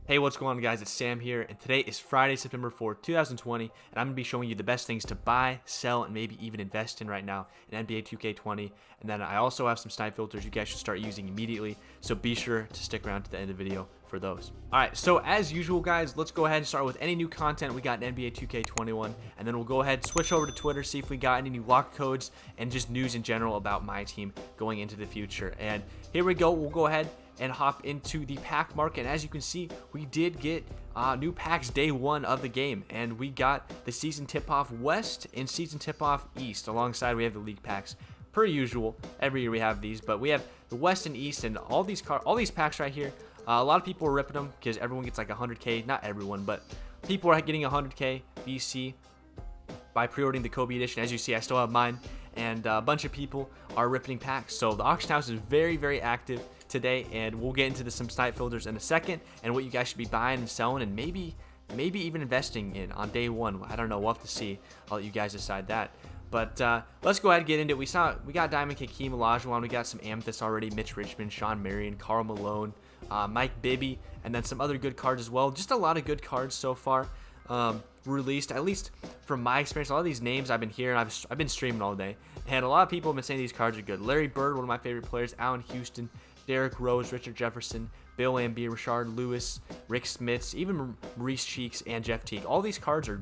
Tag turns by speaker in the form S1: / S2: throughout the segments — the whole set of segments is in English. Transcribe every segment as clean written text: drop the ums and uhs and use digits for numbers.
S1: Hey, what's going on, guys? It's Sam here, and today is Friday, September 4th, 2020, and I'm going to be showing you the best things to buy, sell, and maybe even invest in right now in NBA 2K20. And then I also have some snipe filters you guys should start using immediately, so be sure to stick around to the end of the video for those. Alright, so as usual, guys, let's go ahead and start with any new content we got in NBA 2K21, and then we'll go ahead and switch over to Twitter, see if we got any new lock codes, and just news in general about my team going into the future. And here we go, we'll go ahead and hop into the pack market. And as you can see, we did get new packs day one of the game, and we got the season tip-off West and season tip-off East. Alongside, we have the league packs per usual. Every year we have these, but we have the West and East, and all these packs right here. A lot of people are ripping them because everyone gets like 100k. Not everyone, but people are getting 100k VC by pre-ordering the Kobe edition. As you see, I still have mine, and a bunch of people are ripping packs. So the auction house is very, very active today, and we'll get into some snipe filters in a second and what you guys should be buying and selling, and maybe even investing in on day one. I don't know, we'll have to see. I'll let you guys decide that. But let's go ahead and get into it. We got Diamond Hakeem Olajuwon, we got some Amethyst already, Mitch Richmond, Sean Marion, Karl Malone, Mike Bibby, and then some other good cards as well. Just a lot of good cards so far released, at least from my experience. A lot of these names I've been hearing, I've been streaming all day, and a lot of people have been saying these cards are good. Larry Bird, one of my favorite players, Allen Houston, Derrick Rose, Richard Jefferson, Bill Laimbeer, Rashard Lewis, Rick Smits, even Maurice Cheeks, and Jeff Teague. All these cards are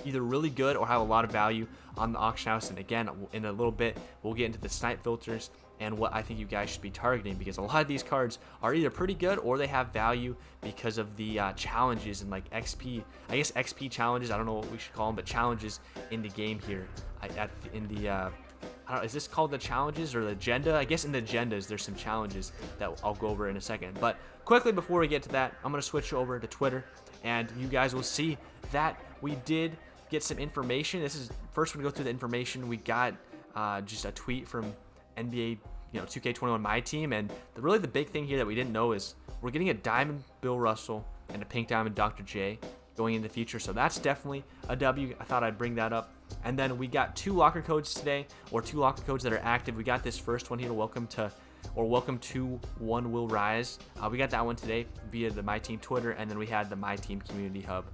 S1: either really good or have a lot of value on the auction house. And again, in a little bit, we'll get into the snipe filters and what I think you guys should be targeting, because a lot of these cards are either pretty good or they have value because of the challenges and like XP, I guess XP challenges, I don't know what we should call them, but challenges in the game here. I don't know, is this called the challenges or the agenda? I guess in the agendas there's some challenges that I'll go over in a second. But quickly before we get to that, I'm going to switch over to Twitter, and you guys will see that we did get some information. This is first we go through the information. We got just a tweet from NBA 2K21 Myteam, and really the big thing here that we didn't know is we're getting a diamond Bill Russell and a pink diamond Dr. J going in the future, so that's definitely a W. I thought I'd bring that up. And then we got two locker codes today, or two locker codes that are active. We got this first one here, welcome to One Will Rise. We got that one today via the Myteam Twitter, and then we had the Myteam Community Hub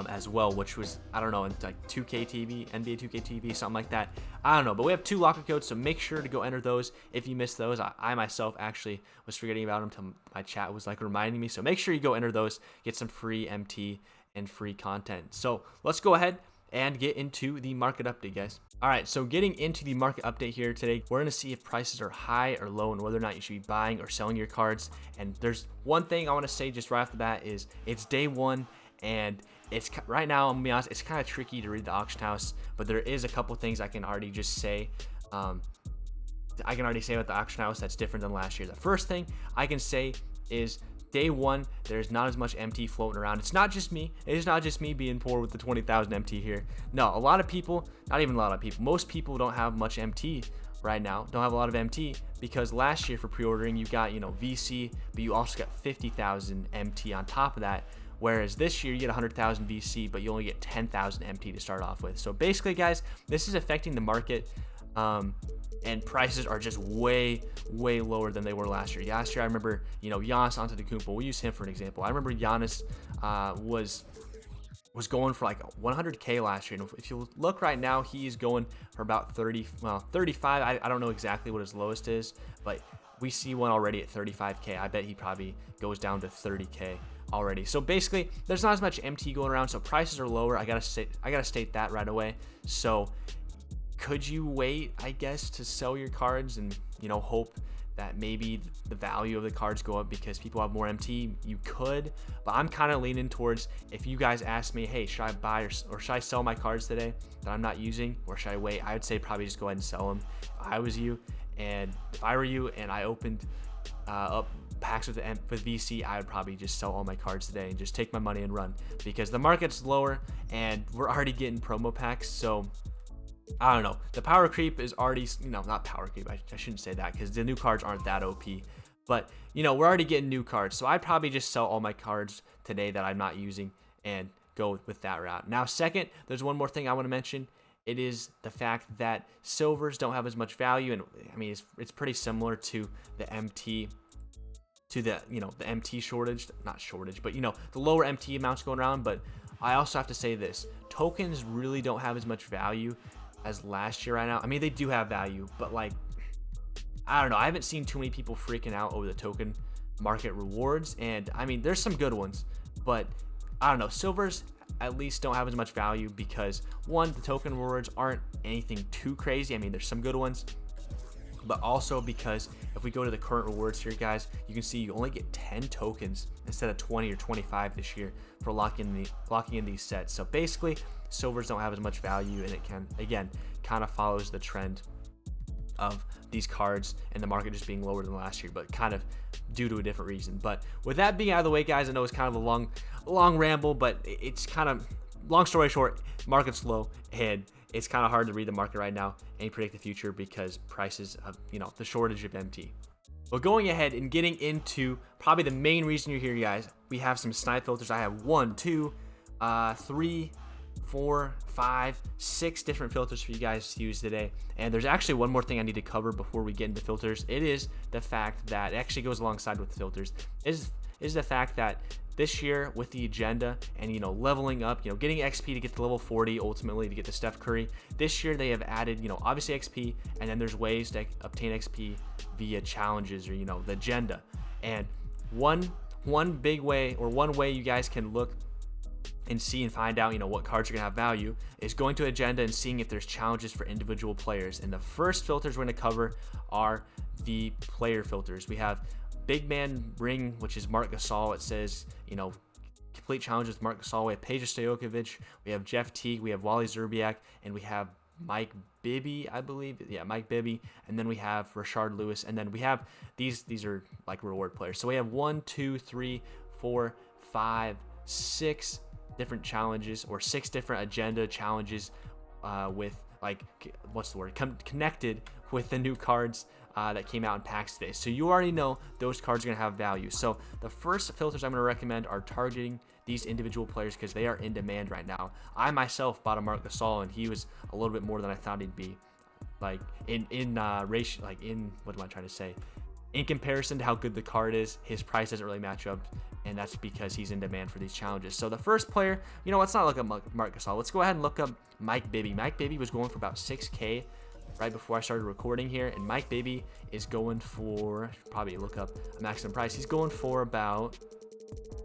S1: as well, which was, I don't know, like 2K TV, NBA 2K TV, something like that. I don't know, but we have two locker codes, so make sure to go enter those if you missed those. I myself actually was forgetting about them until my chat was like reminding me, so make sure you go enter those, get some free MT and free content. So let's go ahead and get into the market update, guys. All right, so getting into the market update here today, we're going to see if prices are high or low and whether or not you should be buying or selling your cards. And there's one thing I want to say just right off the bat is it's day one, and it's right now, I'm gonna be honest, it's kind of tricky to read the auction house, but there is a couple things I can already just say. I can already say about the auction house that's different than last year. The first thing I can say is day one, there's not as much MT floating around. It's not just me. It is not just me being poor with the 20,000 MT here. No, a lot of people, not even a lot of people, most people don't have much MT right now. Don't have a lot of MT because last year for pre-ordering, you got, VC, but you also got 50,000 MT on top of that. Whereas this year you get 100,000 VC, but you only get 10,000 MT to start off with. So basically, guys, this is affecting the market. And prices are just way lower than they were last year. Last year, I remember, Giannis Antetokounmpo. We'll use him for an example. I remember Giannis was going for like 100K last year. And if you look right now, he's going for about 35. I don't know exactly what his lowest is, but we see one already at 35K. I bet he probably goes down to 30K already. So basically, there's not as much MT going around, so prices are lower. I gotta state that right away. So could you wait, I guess, to sell your cards and hope that maybe the value of the cards go up because people have more MT? You could, but I'm kind of leaning towards, if you guys ask me, hey, should I buy or should I sell my cards today that I'm not using, or should I wait? I would say probably just go ahead and sell them if I was you. And if I were you and I opened up packs with VC, I would probably just sell all my cards today and just take my money and run, because the market's lower and we're already getting promo packs. So I don't know, the power creep is already, not power creep, I shouldn't say that because the new cards aren't that OP, but we're already getting new cards. So I'd probably just sell all my cards today that I'm not using and go with that route. Now, second, there's one more thing I want to mention. It is the fact that silvers don't have as much value, and I mean it's pretty similar to the MT to the, you know, the MT shortage, not shortage, but, you know, the lower MT amounts going around. But I also have to say this, tokens really don't have as much value as last year right now. I mean, they do have value, but like, I don't know, I haven't seen too many people freaking out over the token market rewards. And I mean, there's some good ones, but I don't know, silvers at least don't have as much value because, one, the token rewards aren't anything too crazy. I mean, there's some good ones, but also because if we go to the current rewards here, guys, you can see you only get 10 tokens instead of 20 or 25 this year for locking in these sets. So basically, silvers don't have as much value, and it can, again, kind of follows the trend of these cards and the market just being lower than last year, but kind of due to a different reason. But with that being out of the way, guys, I know it's kind of a long ramble, but it's kind of, long story short, market's low and it's kind of hard to read the market right now and predict the future because prices of, you know, the shortage of MT. But going ahead and getting into probably the main reason you're here, guys, we have some snipe filters. I have 1, 2, 3, 4, 5, 6 different filters for you guys to use today. And there's actually one more thing I need to cover before we get into filters. It is the fact that it actually goes alongside with the filters is the fact that this year with the agenda and, you know, leveling up, you know, getting XP to get to level 40 ultimately to get to Steph Curry, this year they have added, you know, obviously XP, and then there's ways to obtain XP via challenges or, you know, the agenda. And one big way, or one way you guys can look and see and find out, you know, what cards are gonna have value is going to agenda and seeing if there's challenges for individual players. And the first filters we're gonna cover are the player filters. We have Big Man Ring, which is Mark Gasol. It says, you know, complete challenges with Mark Gasol. We have Peja Stojakovic, we have Jeff Teague, we have Wally Zerbiak, and we have Mike Bibby, I believe. Yeah, Mike Bibby. And then we have Rashard Lewis. And then we have these are like reward players. So we have 1, 2, 3, 4, 5, 6 different challenges, or 6 different agenda challenges with, like, what's the word, connected with the new cards that came out in packs today. So you already know those cards are going to have value. So the first filters I'm going to recommend are targeting these individual players because they are in demand right now. I myself bought a Mark Gasol and he was a little bit more than I thought he'd be, like in ratio, like in, what am I trying to say, in comparison to how good the card is, his price doesn't really match up, and that's because he's in demand for these challenges. So the first player, you know, let's not look up Mark Gasol. Let's go ahead and look up Mike Bibby. Mike Bibby was going for about 6K right before I started recording here, and Mike Bibby is going for, probably look up a maximum price. He's going for about,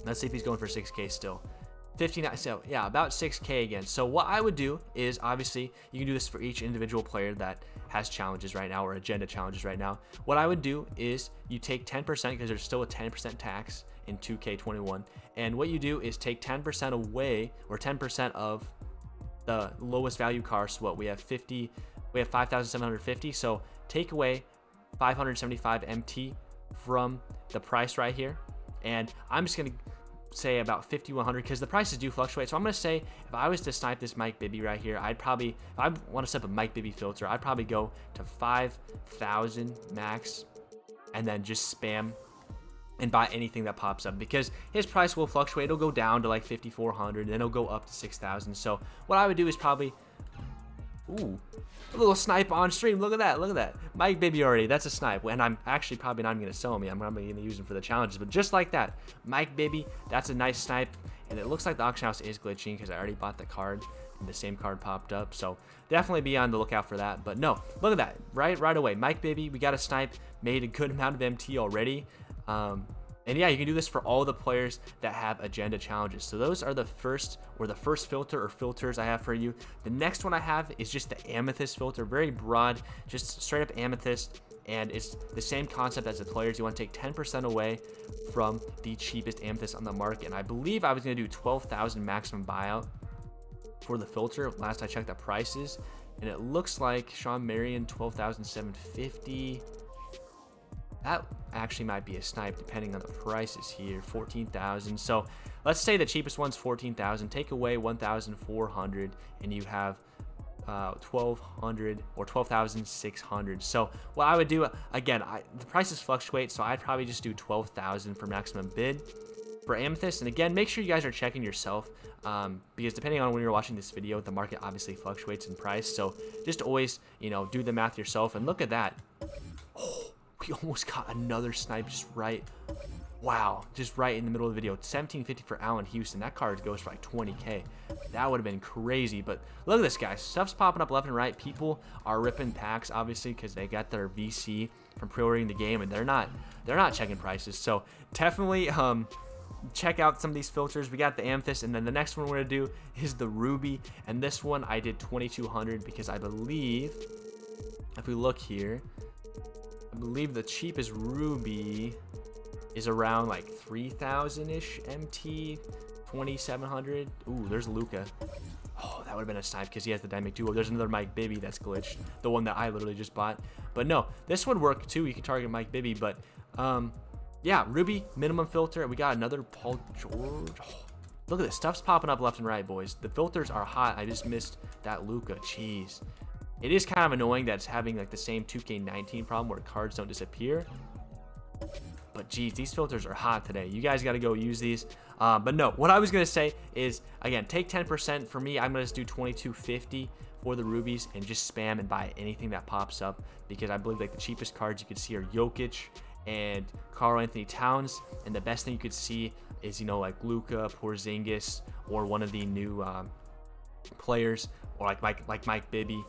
S1: let's see if he's going for 6K still. 59, so yeah, about 6K again. So what I would do is, obviously, you can do this for each individual player that has challenges right now, or agenda challenges right now. What I would do is you take 10%, because there's still a 10% tax in 2K21, and what you do is take 10% away, or 10% of the lowest value cars. So what we have 5,750, so take away 575 MT from the price right here, and I'm just gonna say about 5,100 because the prices do fluctuate. So I'm gonna say if I was to snipe this Mike Bibby right here, I'd probably, if I want to set up a Mike Bibby filter, I'd probably go to 5,000 max and then just spam and buy anything that pops up, because his price will fluctuate. It'll go down to like 5,400, then it'll go up to 6,000. So what I would do is probably, ooh, a little snipe on stream. Look at that, look at that. Mike Bibby already, that's a snipe. And I'm actually probably not even gonna sell him yet. I'm probably gonna use him for the challenges. But just like that, Mike Bibby, that's a nice snipe. And it looks like the auction house is glitching because I already bought the card and the same card popped up. So definitely be on the lookout for that. But no, look at that, right away. Mike Bibby, we got a snipe, made a good amount of MT already. And yeah, you can do this for all the players that have agenda challenges. So those are the first filter or filters I have for you. The next one I have is just the amethyst filter, very broad, just straight up amethyst. And it's the same concept as the players. You want to take 10% away from the cheapest amethyst on the market. And I believe I was going to do 12,000 maximum buyout for the filter. Last I checked the prices, and it looks like Sean Marion 12,750. That actually might be a snipe depending on the prices here. 14,000. So let's say the cheapest one's 14,000. Take away 1,400 and you have 1,200 or 12,600. So what I would do, again, the prices fluctuate, so I'd probably just do 12,000 for maximum bid for amethyst. And again, make sure you guys are checking yourself, because depending on when you're watching this video, the market obviously fluctuates in price. So just always, you know, do the math yourself. And look at that. We almost got another snipe just right Wow, just right in the middle of the video. 1750 for Allen Houston. That card goes for like 20k. That would have been crazy. But look at this, guys. Stuff's popping up left and right. People are ripping packs, obviously, because they got their VC from pre-ordering the game, and they're not checking prices. So definitely check out some of these filters. We got the amethyst, and then the next one we're gonna do is the ruby. And this one I did 2200 because I believe, if we look here, I believe the cheapest ruby is around like 3,000-ish MT, 2,700. Ooh, there's Luca. Oh, that would have been a snipe because he has the dynamic duo. There's another Mike Bibby that's glitched, the one that I literally just bought. But no, this would work too. You can target Mike Bibby, but yeah, ruby minimum filter. We got another Paul George. Oh, look at this, stuff's popping up left and right, boys. The filters are hot. I just missed that Luca. Jeez, it is kind of annoying that it's having like the same 2K19 problem where cards don't disappear. But geez, these filters are hot today. You guys got to go use these. But no, what I was going to say is, again, take 10%. For me, I'm going to do 2250 for the rubies and just spam and buy anything that pops up, because I believe like the cheapest cards you could see are Jokic and Karl Anthony Towns, and the best thing you could see is, you know, like Luka, Porzingis, or one of the new players, or like Mike Bibby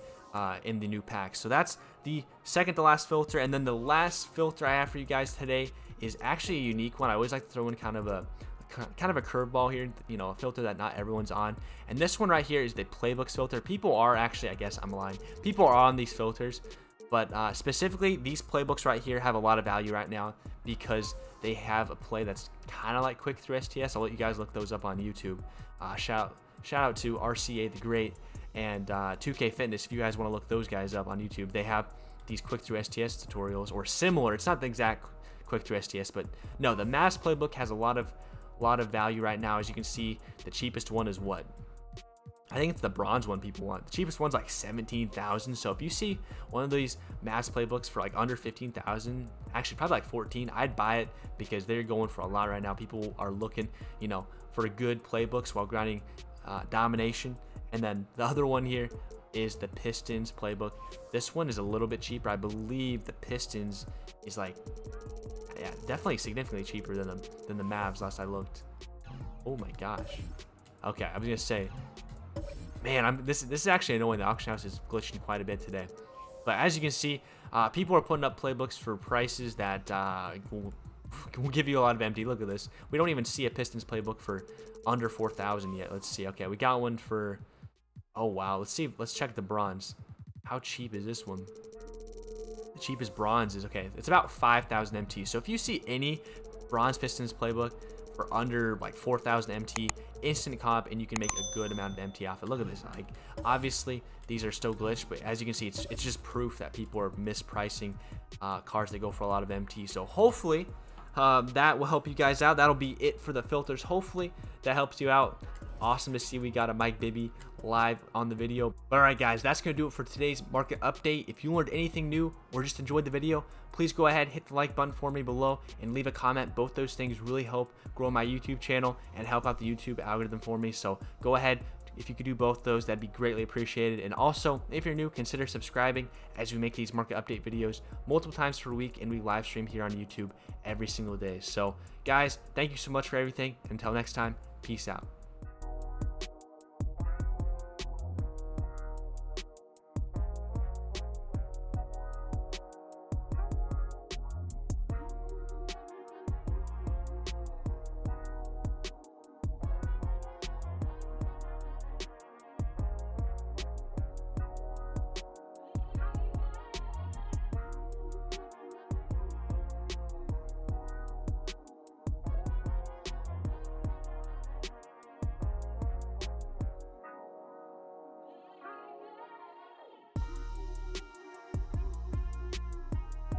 S1: in the new pack. So that's the second to last filter. And then the last filter I have for you guys today is actually a unique one. I always like to throw in kind of a curveball here, you know, a filter that not everyone's on. And this one right here is the Playbooks filter. People are actually, I guess I'm lying, people are on these filters, but specifically these Playbooks right here have a lot of value right now because they have a play that's kind of like quick through STS. I'll let you guys look those up on YouTube. Shout out to RCA the Great and 2K Fitness. If you guys want to look those guys up on YouTube, they have these quick through STS tutorials, or similar. It's not the exact quick through STS, but no, the mass playbook has a lot of value right now. As you can see, the cheapest one is what? I think it's the bronze one people want. The cheapest one's like 17,000. So if you see one of these mass playbooks for like under 15,000, actually probably like 14, I'd buy it because they're going for a lot right now. People are looking, you know, for good playbooks while grinding domination. And then the other one here is the Pistons playbook. This one is a little bit cheaper. I believe the Pistons is like, yeah, definitely significantly cheaper than the Mavs last I looked. Oh my gosh. Okay, I was gonna say, man, this is actually annoying. The auction house is glitching quite a bit today. But as you can see, people are putting up playbooks for prices that will give you a lot of MT. Look at this. We don't even see a Pistons playbook for under 4,000 yet. Let's see. Okay, we got one for, oh wow. Let's see. Let's check the bronze. How cheap is this one? The cheapest bronze is, okay, it's about 5,000 MT. So if you see any bronze Pistons playbook for under like 4,000 MT, instant comp, and you can make a good amount of MT off it. Look at this. Like, obviously these are still glitched, but as you can see, it's just proof that people are mispricing cards that go for a lot of MT. So hopefully that will help you guys out. That'll be it for the filters. Hopefully that helps you out. Awesome to see we got a Mike Bibby live on the video. But all right, guys, that's going to do it for today's market update. If you learned anything new or just enjoyed the video, please go ahead, hit the like button for me below and leave a comment. Both those things really help grow my YouTube channel and help out the YouTube algorithm for me. So go ahead. If you could do both those, that'd be greatly appreciated. And also, if you're new, consider subscribing, as we make these market update videos multiple times per week, and we live stream here on YouTube every single day. So guys, thank you so much for everything. Until next time, peace out.